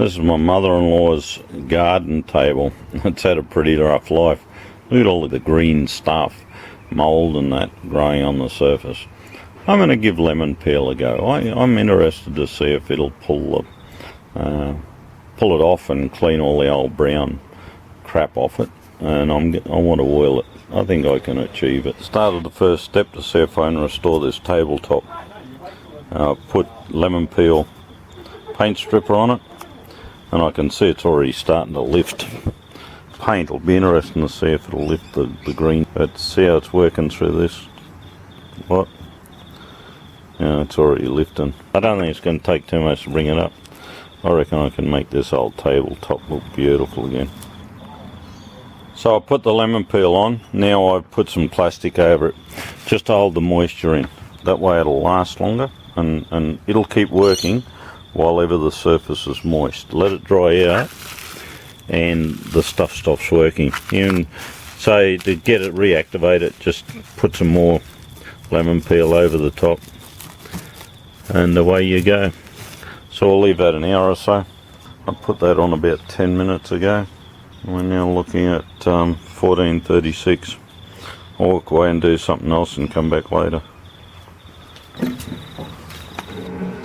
This is my mother-in-law's garden table. It's had a pretty rough life. Look at all of the green stuff, mould and that growing on the surface. I'm going to give lemon peel a go. I'm interested to see if it'll pull it off and clean all the old brown crap off it. And I want to oil it. I think I can achieve it. Started the first step to see if I can restore this tabletop. Put lemon peel paint stripper on it, and I can see it's already starting to lift. Paint will be interesting to see if it'll lift the green. But see how it's working through this. What? Yeah, it's already lifting. I don't think it's going to take too much to bring it up. I reckon I can make this old tabletop look beautiful again. So I put the lemon peel on. Now I've put some plastic over it just to hold the moisture in. That way it'll last longer, and it'll keep working while ever the surface is moist. Let it dry out and the stuff stops working. And so to get it reactivated, just put some more lemon peel over the top and away you go. So I'll leave that an hour or so. I put that on about 10 minutes ago. We're now looking at 14:36. I'll walk away and do something else and come back later.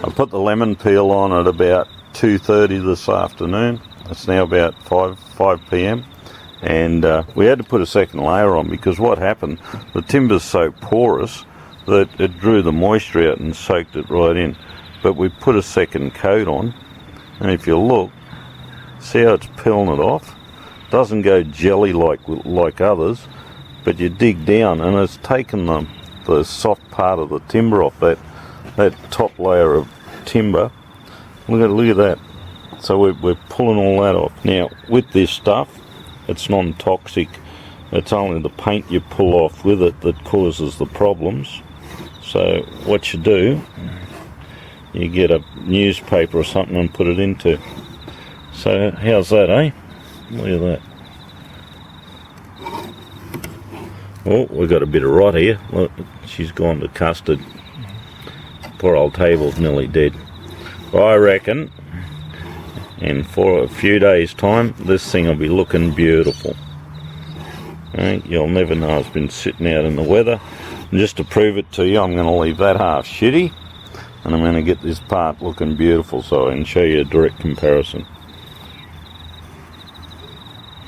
I put the lemon peel on at about 2:30 this afternoon. It's now about 5 p.m. and we had to put a second layer on because what happened, the timber's so porous that it drew the moisture out and soaked it right in. But we put a second coat on, and if you look, see how it's peeling it off? Doesn't go jelly like others, but you dig down and it's taken the soft part of the timber off, that top layer of timber. Look at that. So we're pulling all that off. Now with this stuff, it's non-toxic. It's only the paint you pull off with it that causes the problems. So what you do, you get a newspaper or something and put it into. So how's that, eh? Look at that. Oh, we've got a bit of rot here. Look, she's gone to custard. Poor old table's nearly dead. I reckon in for a few days' time, this thing will be looking beautiful. You'll never know it's been sitting out in the weather. And just to prove it to you, I'm going to leave that half shitty, and I'm going to get this part looking beautiful so I can show you a direct comparison.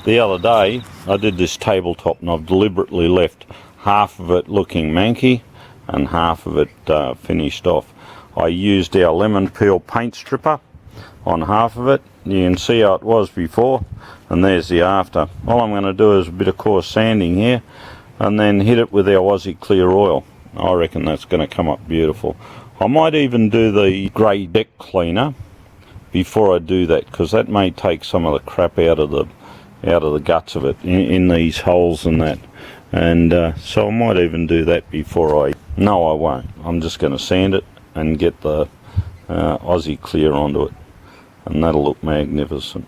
The other day I did this tabletop and I've deliberately left half of it looking manky and half of it finished off. I used our lemon peel paint stripper on half of it. You can see how it was before, and there's the after. All I'm going to do is a bit of coarse sanding here and then hit it with our Aussie clear oil. I reckon that's going to come up beautiful. I might even do the grey deck cleaner before I do that, because that may take some of the crap out of the guts of it in these holes and that, and so I might even do that before no, I won't. I'm just going to sand it and get the Aussie clear onto it, and that'll look magnificent.